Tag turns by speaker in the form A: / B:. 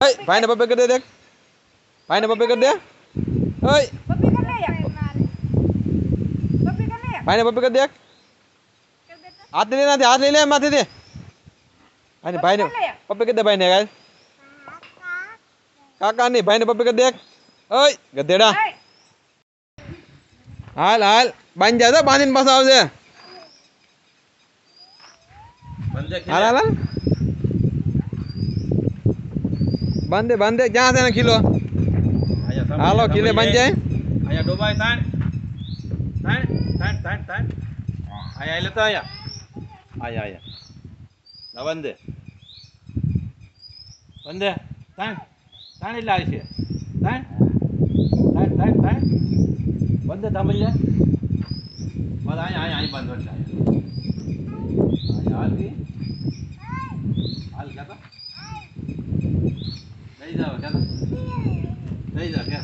A: भाई ने पप्पे कर दे देख भाई ने पप्पे कर दे ओए
B: पप्पी कर ले यार पप्पी कर ले यार
A: भाई ने पप्पे कर देख हाथ ले ना हाथ ले ले माथे दे भाई ने पप्पे कर दे भाई ने गाइस काका नहीं भाई ने पप्पे कर देख ओए गधेड़ा हाल हाल बांध जा तो बांधीन पास आवजे हाल हाल बांधे जहाँ से ना खिलो हालो खिले बन जाए
C: आया डोबाय ताण ताण ताण ताण ताण आया लेता आया आया आया ना बंदे बंदे ताण ताण એટલે આવે છે તાણ તાણ તાણ તાણ બંદે થાંભલી જા બસ આયા આયા અહીં બંધ વચ્ચે આયા હાલ કે હાલ કે તો લઈ જાવ કે લઈ જાવ કે